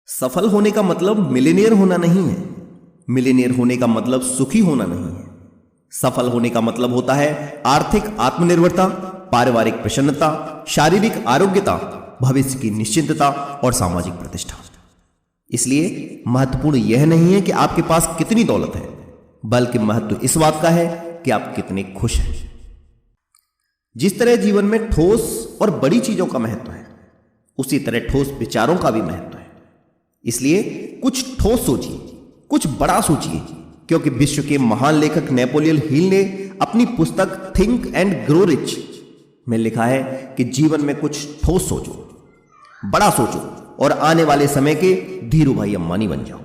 सफल होने का मतलब मिलियनेयर होना नहीं है। मिलियनेयर होने का मतलब सुखी होना नहीं है। सफल होने का मतलब होता है आर्थिक आत्मनिर्भरता, पारिवारिक प्रसन्नता, शारीरिक आरोग्यता, भविष्य की निश्चिंतता और सामाजिक प्रतिष्ठा। इसलिए महत्वपूर्ण यह नहीं है कि आपके पास कितनी दौलत है, बल्कि महत्व इस बात का है कि आप कितने खुश हैं। जिस तरह जीवन में ठोस और बड़ी चीजों का महत्व है, उसी तरह ठोस विचारों का भी महत्व है। इसलिए कुछ ठोस सोचिए, कुछ बड़ा सोचिए, क्योंकि विश्व के महान लेखक नेपोलियन हिल ने अपनी पुस्तक थिंक एंड ग्रो रिच में लिखा है कि जीवन में कुछ ठोस सोचो, बड़ा सोचो और आने वाले समय के धीरू भाई अंबानी बन जाओ।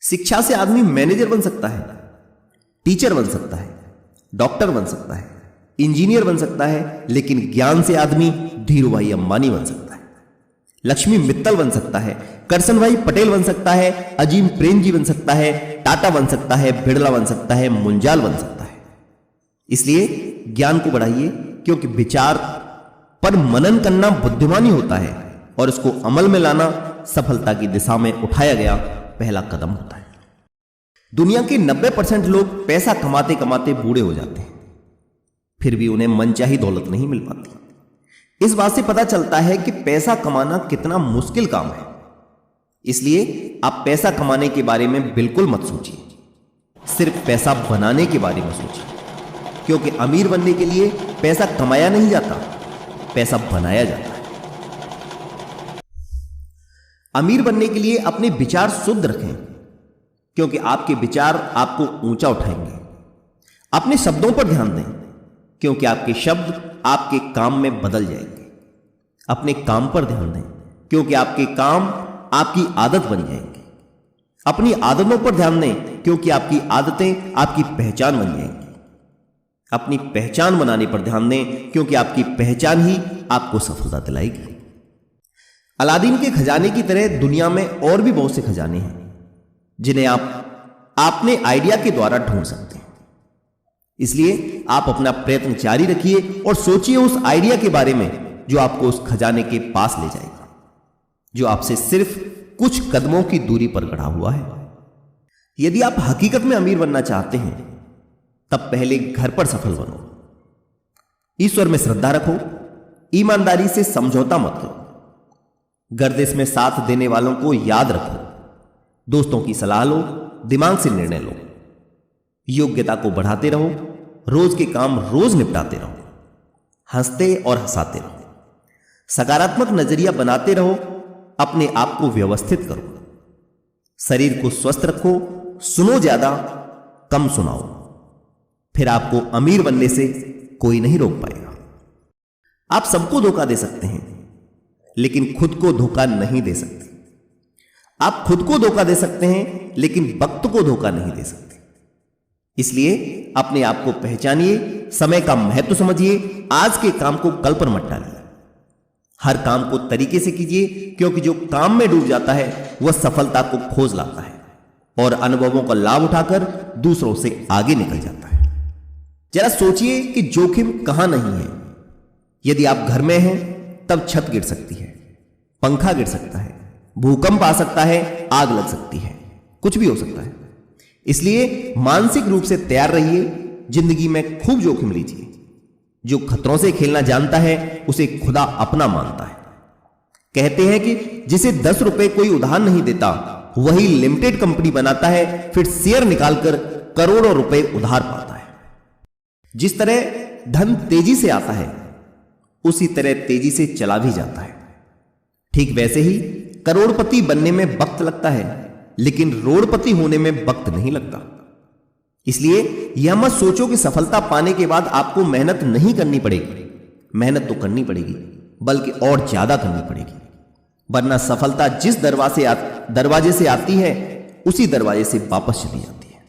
शिक्षा से आदमी मैनेजर बन सकता है, टीचर बन सकता है, डॉक्टर बन सकता है, इंजीनियर बन सकता है, लेकिन ज्ञान से आदमी धीरू भाई अंबानी बन सकता है, लक्ष्मी मित्तल बन सकता है, करसन भाई पटेल बन सकता है, अजीम प्रेमजी बन सकता है, टाटा बन सकता है, बिरला बन सकता है, मुंजाल बन सकता है। इसलिए ज्ञान को बढ़ाइए, क्योंकि विचार पर मनन करना बुद्धिमानी होता है और इसको अमल में लाना सफलता की दिशा में उठाया गया पहला कदम होता है। दुनिया के 90% लोग पैसा कमाते कमाते बूढ़े हो जाते हैं, फिर भी उन्हें मनचाही दौलत नहीं मिल पाती। इस बात से पता चलता है कि पैसा कमाना कितना मुश्किल काम है। इसलिए आप पैसा कमाने के बारे में बिल्कुल मत सोचिए, सिर्फ पैसा बनाने के बारे में सोचिए, क्योंकि अमीर बनने के लिए पैसा कमाया नहीं जाता, पैसा बनाया जाता है। अमीर बनने के लिए अपने विचार शुद्ध रखें, क्योंकि आपके विचार आपको ऊंचा उठाएंगे। अपने शब्दों पर ध्यान दें, क्योंकि आपके शब्द आपके काम में बदल जाएंगे। अपने काम पर ध्यान दें, क्योंकि आपके काम आपकी आदत बन जाएंगे। अपनी आदतों पर ध्यान दें, क्योंकि आपकी आदतें आपकी पहचान बन जाएंगी। अपनी पहचान बनाने पर ध्यान दें, क्योंकि आपकी पहचान ही आपको सफलता दिलाएगी। अलादीन के खजाने की तरह दुनिया में और भी बहुत से खजाने हैं जिन्हें आप अपने आइडिया के द्वारा ढूंढ सकते हैं। इसलिए आप अपना प्रयत्न जारी रखिए और सोचिए उस आइडिया के बारे में जो आपको उस खजाने के पास ले जाएगा, जो आपसे सिर्फ कुछ कदमों की दूरी पर खड़ा हुआ है। यदि आप हकीकत में अमीर बनना चाहते हैं, तब पहले घर पर सफल बनो। ईश्वर में श्रद्धा रखो, ईमानदारी से समझौता मत करो, गर्दिश में साथ देने वालों को याद रखो, दोस्तों की सलाह लो, दिमाग से निर्णय लो, योग्यता को बढ़ाते रहो, रोज के काम रोज निपटाते रहो, हंसते और हंसाते रहो, सकारात्मक नजरिया बनाते रहो, अपने आप को व्यवस्थित करो, शरीर को स्वस्थ रखो, सुनो ज्यादा, कम सुनाओ, फिर आपको अमीर बनने से कोई नहीं रोक पाएगा। आप सबको धोखा दे सकते हैं, लेकिन खुद को धोखा नहीं दे सकते। आप खुद को धोखा दे सकते हैं, लेकिन वक्त को धोखा नहीं दे सकते। इसलिए अपने आप को पहचानिए, समय का महत्व समझिए, आज के काम को कल पर मत टालिए। हर काम को तरीके से कीजिए, क्योंकि जो काम में डूब जाता है वह सफलता को खोज लाता है और अनुभवों का लाभ उठाकर दूसरों से आगे निकल जाता है। जरा सोचिए कि जोखिम कहां नहीं है। यदि आप घर में हैं तब छत गिर सकती है, पंखा गिर सकता है, भूकंप आ सकता है, आग लग सकती है, कुछ भी हो सकता है। इसलिए मानसिक रूप से तैयार रहिए। जिंदगी में खूब जोखिम लीजिए। जो खतरों से खेलना जानता है उसे खुदा अपना मानता है। कहते हैं कि जिसे 10 रुपए कोई उधार नहीं देता, वही लिमिटेड कंपनी बनाता है, फिर शेयर निकालकर करोड़ों रुपए उधार पाता है। जिस तरह धन तेजी से आता है, उसी तरह तेजी से चला भी जाता है। ठीक वैसे ही करोड़पति बनने में वक्त लगता है, लेकिन रोड़पति होने में वक्त नहीं लगता। इसलिए यह मत सोचो कि सफलता पाने के बाद आपको मेहनत नहीं करनी पड़ेगी। मेहनत तो करनी पड़ेगी, बल्कि और ज्यादा करनी पड़ेगी, वरना सफलता जिस दरवाजे से आती है उसी दरवाजे से वापस चली जाती है।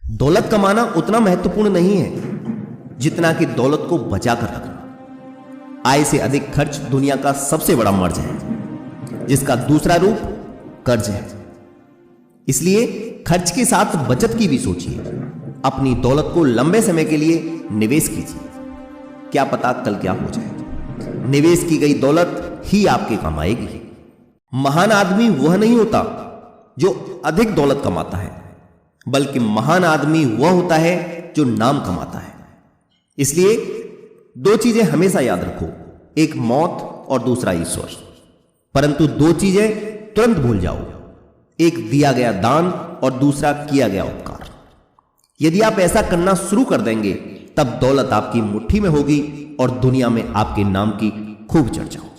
दौलत कमाना उतना महत्वपूर्ण नहीं है जितना कि दौलत को बचा कर रखना। आय से अधिक खर्च दुनिया का सबसे बड़ा मर्ज है, जिसका दूसरा रूप कर्ज है। इसलिए खर्च के साथ बचत की भी सोचिए। अपनी दौलत को लंबे समय के लिए निवेश कीजिए, क्या पता कल क्या हो जाए। निवेश की गई दौलत ही आपके काम आएगी। महान आदमी वह नहीं होता जो अधिक दौलत कमाता है, बल्कि महान आदमी वह होता है जो नाम कमाता है। इसलिए दो चीजें हमेशा याद रखो, एक मौत और दूसरा ईश्वर। परंतु दो चीजें तुरंत भूल जाओ, एक दिया गया दान और दूसरा किया गया उपकार। यदि आप ऐसा करना शुरू कर देंगे तब दौलत आपकी मुट्ठी में होगी और दुनिया में आपके नाम की खूब चर्चा होगी।